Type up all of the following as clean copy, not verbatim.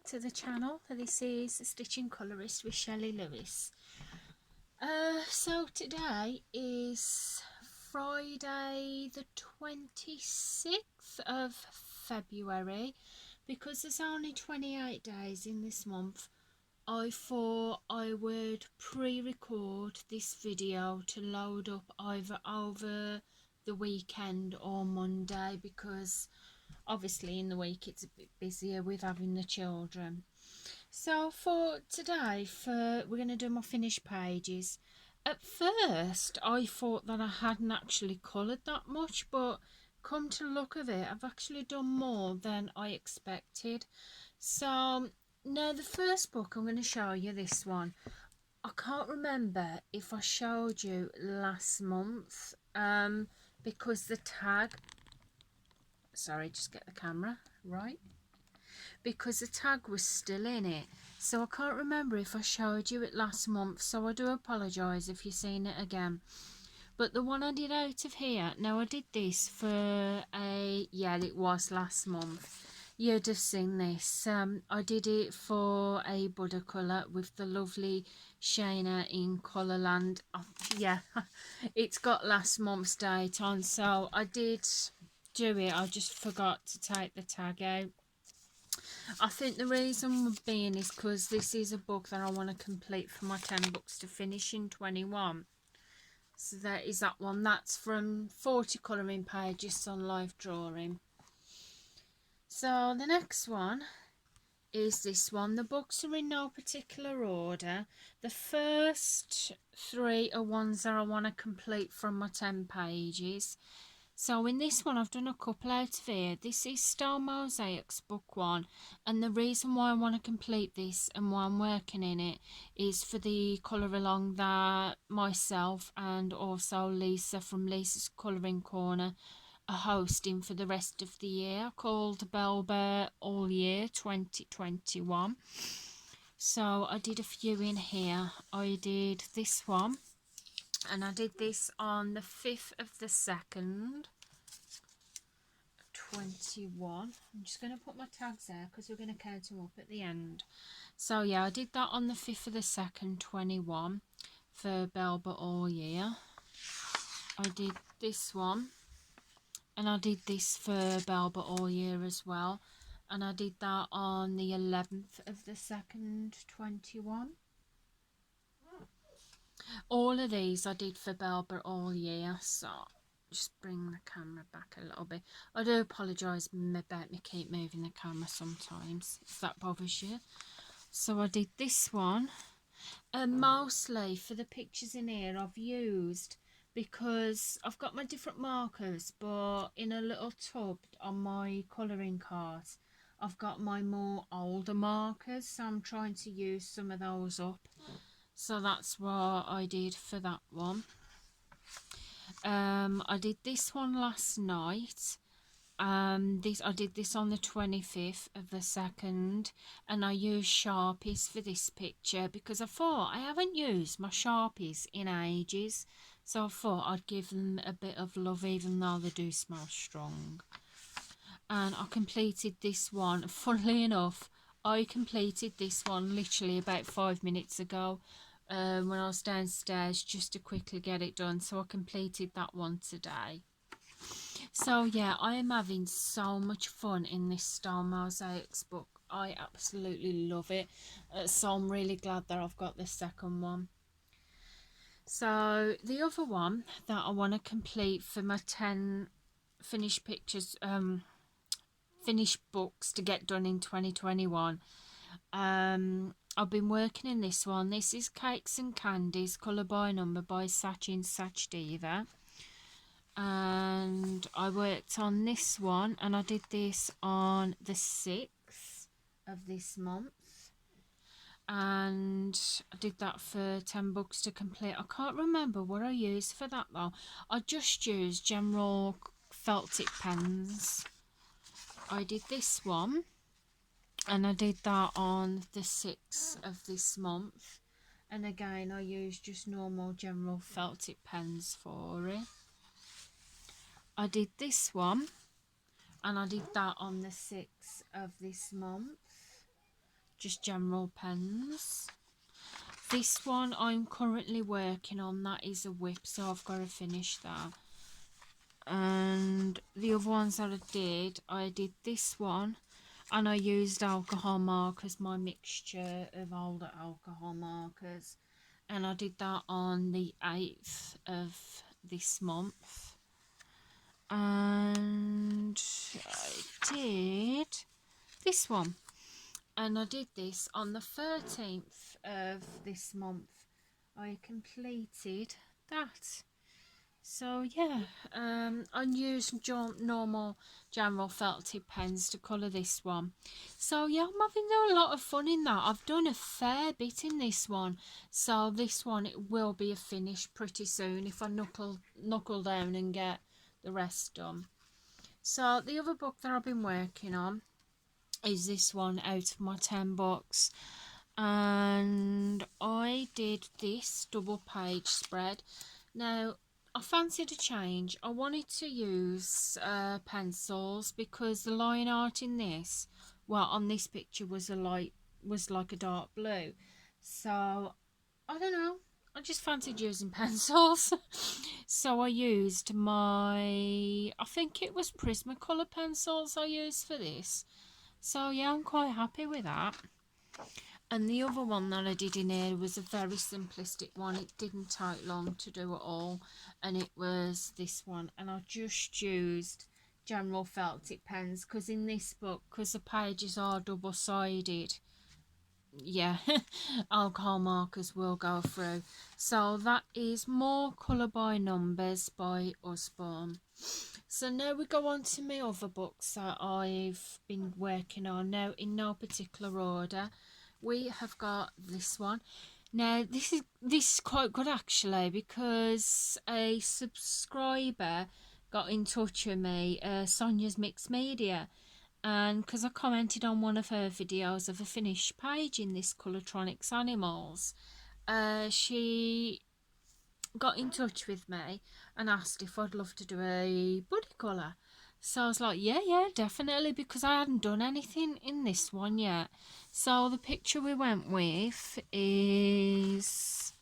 to the channel. This is Stitching Colourist with Shelley Lewis. So today is Friday the 26th of February. Because there's only 28 days in this month, I thought I would pre-record this video to load up either over the weekend or Monday, because obviously in the week it's a bit busier with having the children. So for today, we're going to do my finished pages. At first I thought that I hadn't actually coloured that much, but come to look of it, I've actually done more than I expected. So now the first book I'm going to show you, this one, I can't remember if I showed you last month, because the tag, sorry, just get the camera right, because the tag was still in it, so I can't remember if I showed you it last month, so I do apologise if you've seen it again. But the one I did out of here, now I did this for it was last month. You'd have seen this. I did it for a Buddha colour with the lovely Shayna in Colourland. Oh, yeah, it's got last month's date on, so I did do it. I just forgot to take the tag out. I think the reason being is because this is a book that I want to complete for my 10 books to finish in 21. So there is that one. That's from 40 colouring pages on live drawing. So the next one is this one. The books are in no particular order. The first 3 are ones that I want to complete from my 10 pages. So in this one I've done a couple out of here. This is Style Mosaics book 1, and the reason why I want to complete this and why I'm working in it is for the colour along that myself and also Lisa from Lisa's Colouring Corner are hosting for the rest of the year, called Belber All Year 2021. So I did a few in here. I did this one, and I did this on the 5th of the 2nd, 21. I'm just going to put my tags there because we're going to count them up at the end. So yeah, I did that on the 5th of the 2nd, 21 for Belber All Year. I did this one, and I did this for Belber All Year as well, and I did that on the 11th of the 2nd, 21. All of these I did for Belber All Year. So just bring the camera back a little bit. I do apologise about me keep moving the camera sometimes, if that bothers you. So I did this one, and mostly for the pictures in here I've used, because I've got my different markers, but in a little tub on my colouring cart I've got my more older markers, so I'm trying to use some of those up. So that's what I did for that one. I did this one last night. I did this on the 25th of the 2nd, and I used Sharpies for this picture because I thought I haven't used my Sharpies in ages, so I thought I'd give them a bit of love, even though they do smell strong. And I completed this one. Funnily enough, I completed this one literally about 5 minutes ago, when I was downstairs, just to quickly get it done. So I completed that one today. So yeah, I am having so much fun in this Style Mosaics book. I absolutely love it. So I'm really glad that I've got the second one. So the other one that I want to complete for my 10 finished pictures, finished books to get done in 2021, I've been working in this one. This is Cakes and Candies, colour by number by Sachin Sachdeva. And I worked on this one, and I did this on the 6th of this month, and I did that for 10 books to complete. I can't remember what I used for that though. I just used general felt tip pens. I did this one, and I did that on the 6th of this month, and again I used just normal general felt tip pens for it. I did this one, and I did that on the 6th of this month. just general pens. This one I'm currently working on, that is a whip, so I've got to finish that. And the other ones that I did this one, and I used alcohol markers, my mixture of older alcohol markers, and I did that on the 8th of this month. And I did this one, and I did this on the 13th of this month. I completed that. So yeah, I used normal general felt tip pens to colour this one. So yeah, I'm having a lot of fun in that. I've done a fair bit in this one, so this one it will be a finish pretty soon if I knuckle down and get the rest done. So the other book that I've been working on is this one out of my 10 books, and I did this double page spread. Now I fancied a change. I wanted to use pencils because the line art in this, well, on this picture was like a dark blue. So I don't know, I just fancied using pencils. So I used I think it was Prismacolor pencils I used for this. So yeah, I'm quite happy with that. And the other one that I did in here was a very simplistic one. It didn't take long to do at all, and it was this one. And I just used general felt tip pens because in this book, because the pages are double-sided, yeah, alcohol markers will go through. So that is More Colour by Numbers by Usborne. So now we go on to my other books that I've been working on. Now, in no particular order, we have got this one. Now this is quite good actually, because a subscriber got in touch with me, Sonia's Mixed Media, and because I commented on one of her videos of a finished page in this Colortronics Animals, she got in touch with me and asked if I'd love to do a body colour. So I was like, yeah, definitely, because I hadn't done anything in this one yet. So the picture we went with is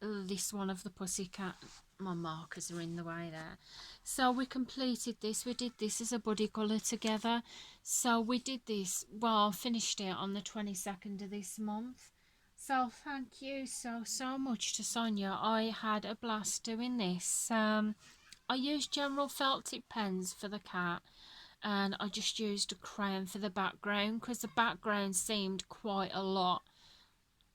this one of the pussycat. My markers are in the way there. So we completed this. We did this as a body colour together. So we did this, well, finished it on the 22nd of this month. So thank you so much to Sonia. I had a blast doing this. I used general felt tip pens for the cat, and I just used a crayon for the background because the background seemed quite a lot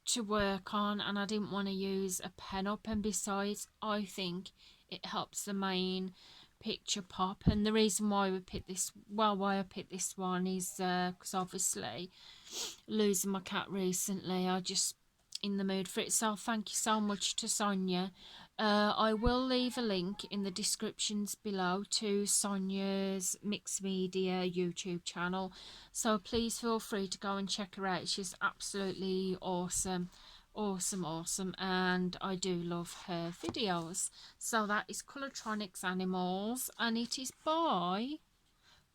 to work on, and I didn't want to use a pen up, and besides I think it helps the main picture pop. And the reason why I picked this one is because obviously losing my cat recently, I just in the mood for it. So thank you so much to Sonia. I will leave a link in the descriptions below to Sonia's Mixed Media YouTube channel, so please feel free to go and check her out. She's absolutely awesome, and I do love her videos. So that is Colortronics Animals, and it is by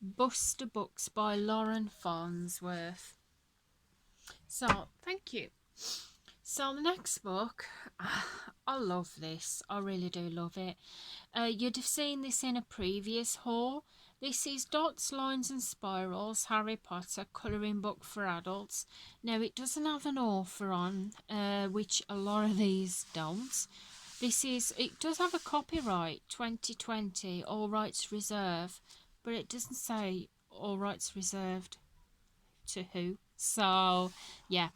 Buster Books by Lauren Farnsworth. So thank you. So the next book, I love this. I really do love it. You'd have seen this in a previous haul. This is Dots, Lines and Spirals, Harry Potter colouring book for adults. Now it doesn't have an author on, which a lot of these don't. It does have a copyright 2020, all rights reserved, but it doesn't say all rights reserved to who. So yeah.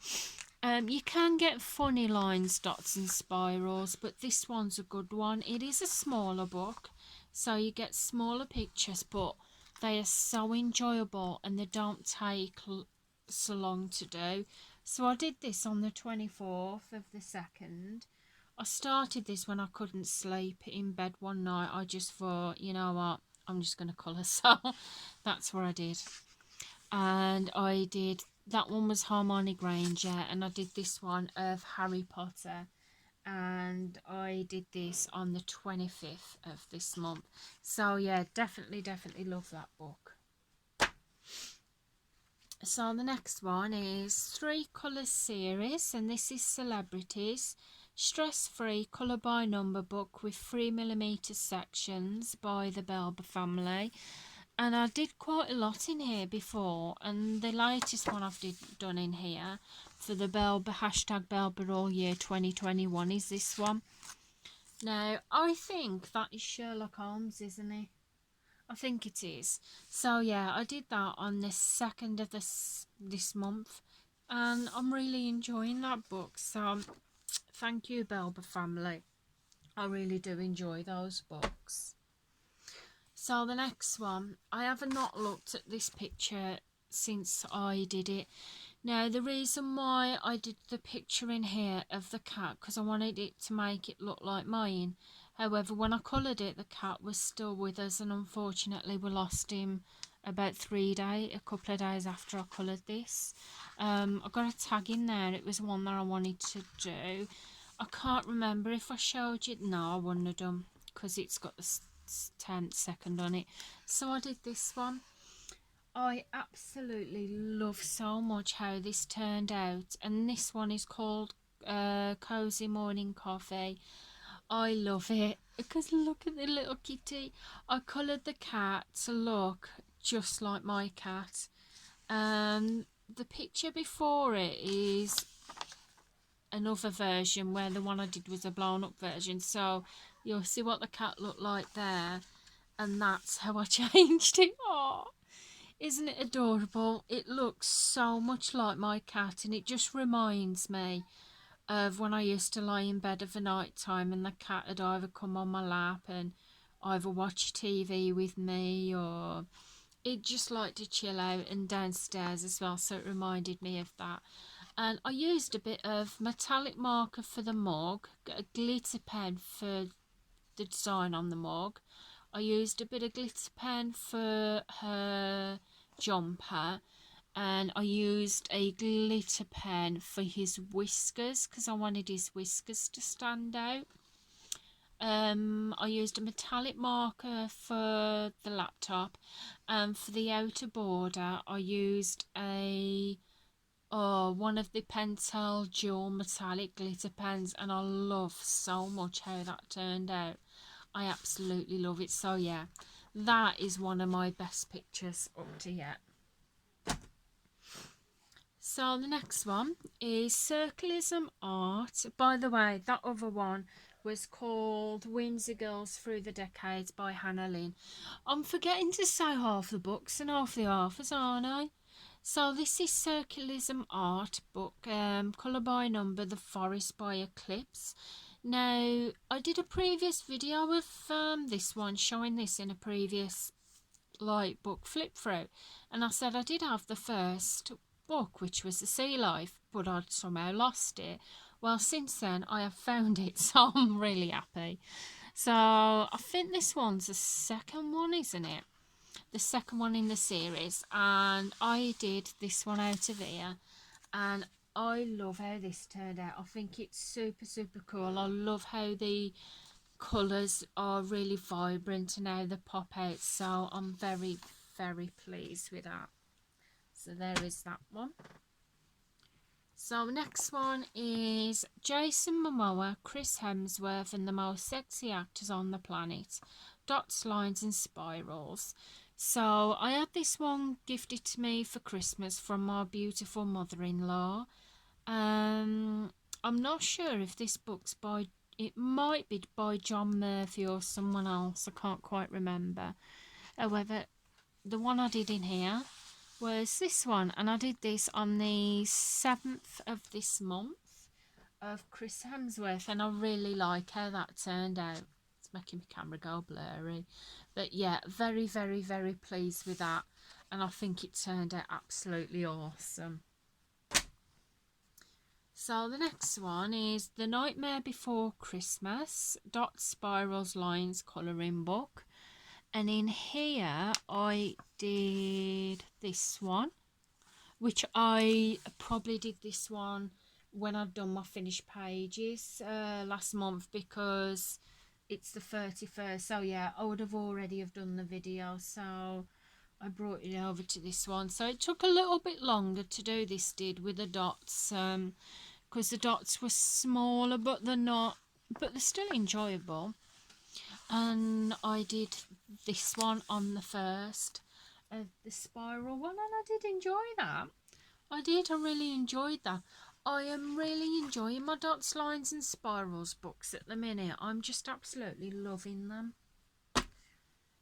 You can get funny lines, dots and spirals, but this one's a good one. It is a smaller book, so you get smaller pictures, but they are so enjoyable and they don't take so long to do. So I did this on the 24th of the 2nd. I started this when I couldn't sleep in bed one night. I just thought, you know what, I'm just going to colour, so that's what I did. And I did, that one was Hermione Granger, and I did this one of Harry Potter, and I did this on the 25th of this month. So yeah, definitely love that book. So the next one is 3 colour series, and this is celebrities. Stress-free colour by number book with 3mm sections by the Belber family. And I did quite a lot in here before, and the latest one I've done in here for the Belber #Belber All Year 2021 is this one. Now I think that is Sherlock Holmes, isn't it? I think it is. So yeah, I did that on the 2nd of this month, and I'm really enjoying that book. So thank you, Belber family. I really do enjoy those books. So the next one, I have not looked at this picture since I did it. Now the reason why I did the picture in here of the cat, because I wanted it to make it look like mine. However, when I coloured it, the cat was still with us, and unfortunately we lost him about a couple of days after I coloured this. I got a tag in there. It was one that I wanted to do. I can't remember if I showed you. No, I wouldn't have done, because it's got the 10th second on it. So I did this one. I absolutely love so much how this turned out, and this one is called Cozy Morning Coffee. I love it because look at the little kitty. I coloured the cat to look just like my cat. The picture before it is another version where the one I did was a blown up version, so you'll see what the cat looked like there, and that's how I changed it. Oh, isn't it adorable? It looks so much like my cat, and it just reminds me of when I used to lie in bed of a night time and the cat had either come on my lap and either watch TV with me, or it just liked to chill out and downstairs as well, so it reminded me of that. And I used a bit of metallic marker for the mug, a glitter pen for the design on the mug. I used a bit of glitter pen for her jumper, and I used a glitter pen for his whiskers because I wanted his whiskers to stand out. I used a metallic marker for the laptop, and for the outer border I used one of the Pentel dual metallic glitter pens, and I love so much how that turned out. I absolutely love it. So yeah, that is one of my best pictures up to yet. So the next one is Circularism Art. By the way, that other one was called Windsor Girls Through the Decades by Hannah Lynn. I'm forgetting to say half the books and half the authors, aren't I? So this is Circularism Art book, colour by number, The Forest by Eclipse. Now, I did a previous video of this one, showing this in a previous book flip through, and I said I did have the first book, which was The Sea Life, but I'd somehow lost it. Well, since then I have found it, so I'm really happy. So I think this one's the second one, isn't it? The second one in the series, and I did this one out of here, and I love how this turned out. I think it's super cool. I love how the colours are really vibrant and how they pop out, so I'm very pleased with that. So there is that one. So next one is Jason Momoa, Chris Hemsworth and the most sexy actors on the planet. Dots, lines and spirals. So I had this one gifted to me for Christmas from my beautiful mother-in-law. I'm not sure if this book's by, it might be by John Murphy or someone else, I can't quite remember. However, the one I did in here was this one, and I did this on the 7th of this month of Chris Hemsworth, and I really like how that turned out. It's making my camera go blurry, but yeah, very pleased with that, and I think it turned out absolutely awesome. So the next one is The Nightmare Before Christmas, Dots, Spirals, Lines colouring book. And in here I did this one, which I probably did this one when I'd done my finished pages last month, because it's the 31st. So yeah, I would have already have done the video. So I brought it over to this one. So it took a little bit longer to do this, with the dots, because the dots were smaller, but they're still enjoyable. And I did this one on the first of the spiral one, and I did enjoy that. I really enjoyed that. I am really enjoying my dots, lines and spirals books at the minute. I'm just absolutely loving them.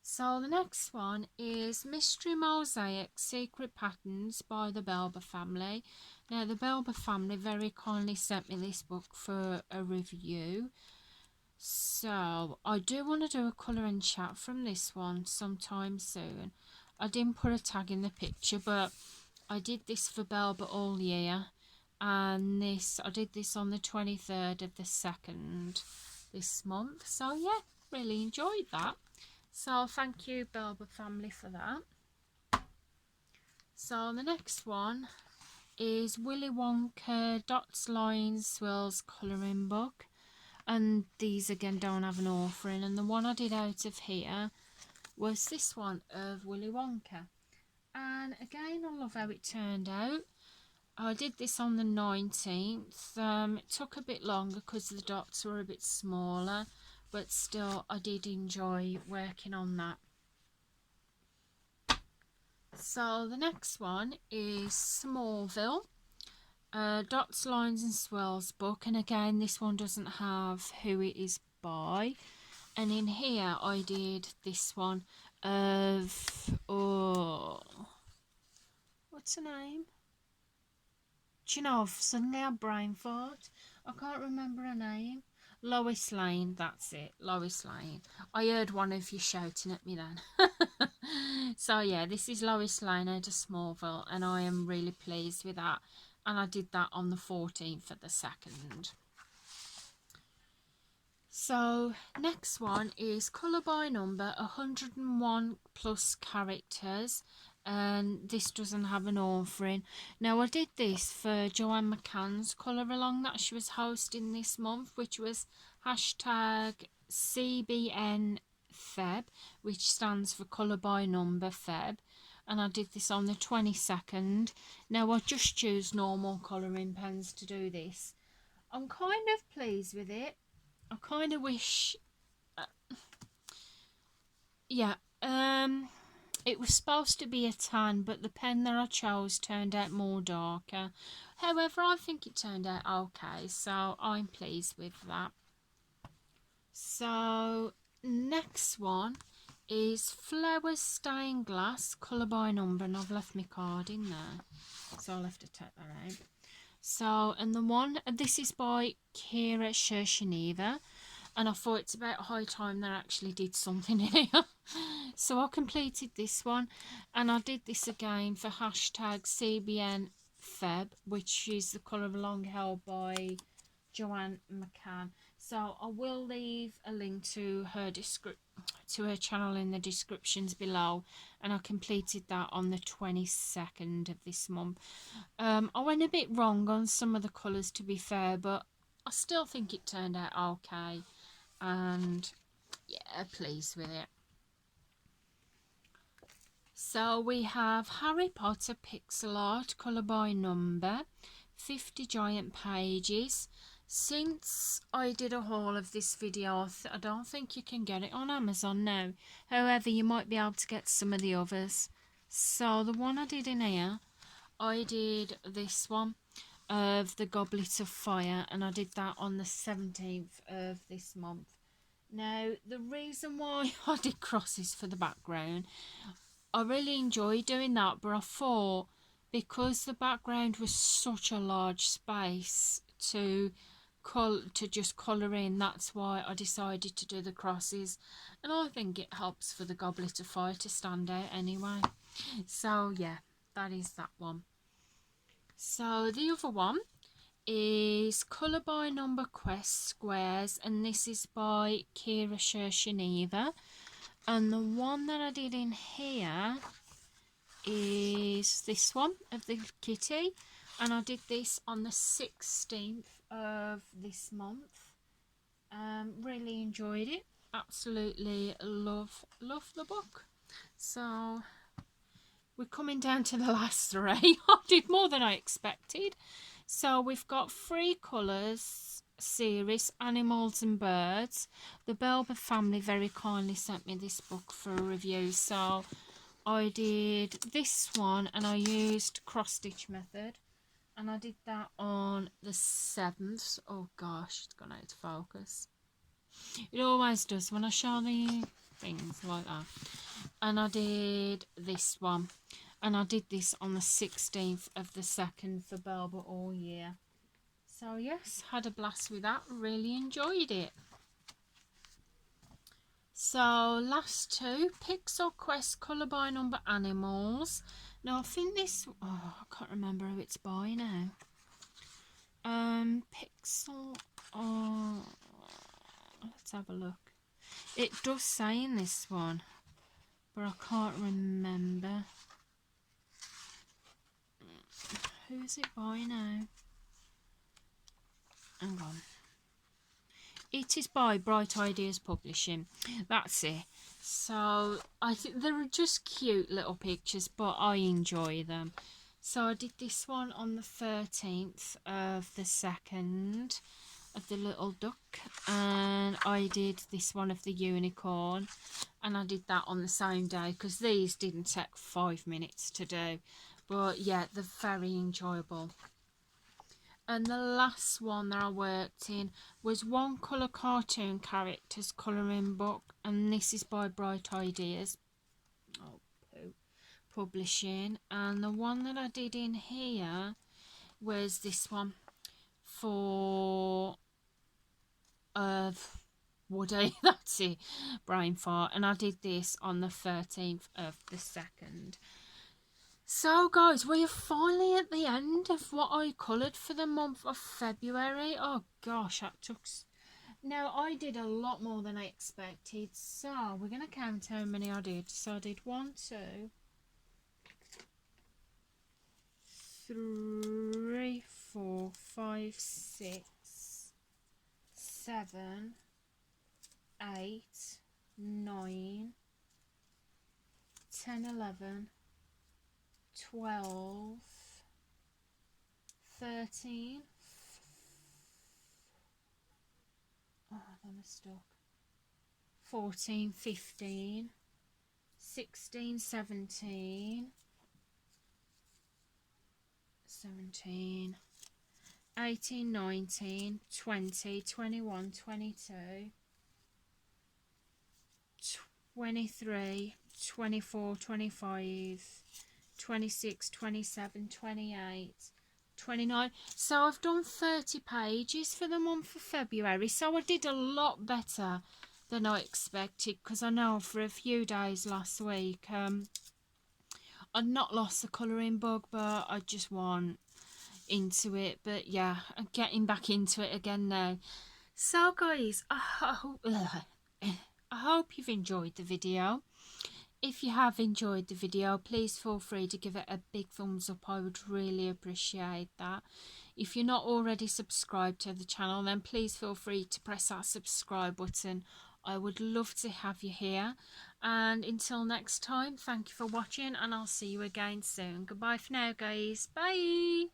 So the next one is Mystery Mosaic Secret Patterns by the Belber family. Now the Belber family very kindly sent me this book for a review. So I do want to do a colour and chat from this one sometime soon. I didn't put a tag in the picture, but I did this for Belber all year, and I did this on the 23rd of the 2nd this month. So yeah, really enjoyed that. So thank you Belber family for that. So the next one is Willy Wonka Dots, Lines, Swirls colouring book. And these again don't have an author in, and the one I did out of here was this one of Willy Wonka. And again, I love how it turned out. I did this on the 19th. It took a bit longer because the dots were a bit smaller, but still I did enjoy working on that. So the next one is Smallville. Dots, Lines and Swirls book, and again this one doesn't have who it is by, and in here I did this one of what's her name? Do you know, suddenly I brain fart. I can't remember her name. Lois Lane, that's it, Lois Lane. I heard one of you shouting at me then. So yeah, this is Lois Lane out of Smallville, and I am really pleased with that. And I did that on the 14th of the 2nd. So next one is Colour by Number, 101 plus characters, and this doesn't have an author in. Now I did this for Joanne McCann's colour along that she was hosting this month, which was hashtag CBN Feb, which stands for Colour by Number Feb. And I did this on the 22nd. Now I just use normal colouring pens to do this. I'm kind of pleased with it. I kind of wish, it was supposed to be a tan, but the pen that I chose turned out more darker. However, I think it turned out okay, so I'm pleased with that. So next one is Flowers Stained Glass, Colour by Number, and I've left my card in there, so I'll have to take that out. So, and the one, this is by Kira Shersheneva, and I thought it's about high time that I actually did something here. So I completed this one, and I did this again for hashtag CBN Feb, which is the colour along held by Joanne McCann. So I will leave a link to her channel in the descriptions below, and I completed that on the 22nd of this month. I went a bit wrong on some of the colours, to be fair, but I still think it turned out okay, and yeah, pleased with it. So we have Harry Potter Pixel Art, Colour by Number, 50 giant pages. Since I did a haul of this video, I don't think you can get it on Amazon now. However, you might be able to get some of the others. So the one I did in here, I did this one of the Goblet of Fire, and I did that on the 17th of this month. Now, the reason why I did crosses for the background, I really enjoyed doing that, but I thought because the background was such a large space to just colour in, that's why I decided to do the crosses, and I think it helps for the Goblet of Fire to stand out anyway. So yeah, that is that one. So the other one is Colour by Number Quest Squares, and this is by Kira Shersheneva. And the one that I did in here is this one of the kitty, and I did this on the 16th of this month. Really enjoyed it. Absolutely love the book. So we're coming down to the last 3. I did more than I expected. So we've got 3 colours series, animals and birds. The Belber family very kindly sent me this book for a review, so I did this one and I used cross stitch method, and I did that on the 7th. Oh gosh, it's gone out of focus. It always does when I show the things like that. And I did this one, and I did this on the 16th of the 2nd for Belber all year. So yes, had a blast with that, really enjoyed it. So last 2, Pixel Quest colour by number animals. Now I think this, oh, I can't remember who it's by now. Pixel, oh, let's have a look. It does say in this one, but I can't remember. Who's it by now? Hang on. It is by Bright Ideas Publishing. That's it. So I think they're just cute little pictures, but I enjoy them. So I did this one on the 13th of the 2nd of the little duck, and I did this one of the unicorn, and I did that on the same day because these didn't take 5 minutes to do. But yeah, they're very enjoyable. And the last one that I worked in was One Colour Cartoon Characters Colouring Book, and this is by Bright Ideas Publishing. And the one that I did in here was this one for Woody, that's it, brain fart, and I did this on the 13th of the 2nd. So guys, we are finally at the end of what I coloured for the month of February. Oh gosh, that took... Now, I did a lot more than I expected, so we're going to count how many I did. So I did 1, 2, 3, 4, 5, 6, 7, 8, 9, 10, 11, 12, 13, oh, I'm stuck, 14, 15, 16, 17, 18, 19, 20, 21, 22, 23, 24, 25, 26, 27, 28, 29. So I've done 30 pages for the month of February. So I did a lot better than I expected, because I know for a few days last week I'd not lost the colouring bug, but I just wasn't into it. But yeah, I'm getting back into it again now. So guys, I hope you've enjoyed the video. If you have enjoyed the video, please feel free to give it a big thumbs up. I would really appreciate that. If you're not already subscribed to the channel, then please feel free to press that subscribe button. I would love to have you here. And until next time, thank you for watching, and I'll see you again soon. Goodbye for now, guys. Bye.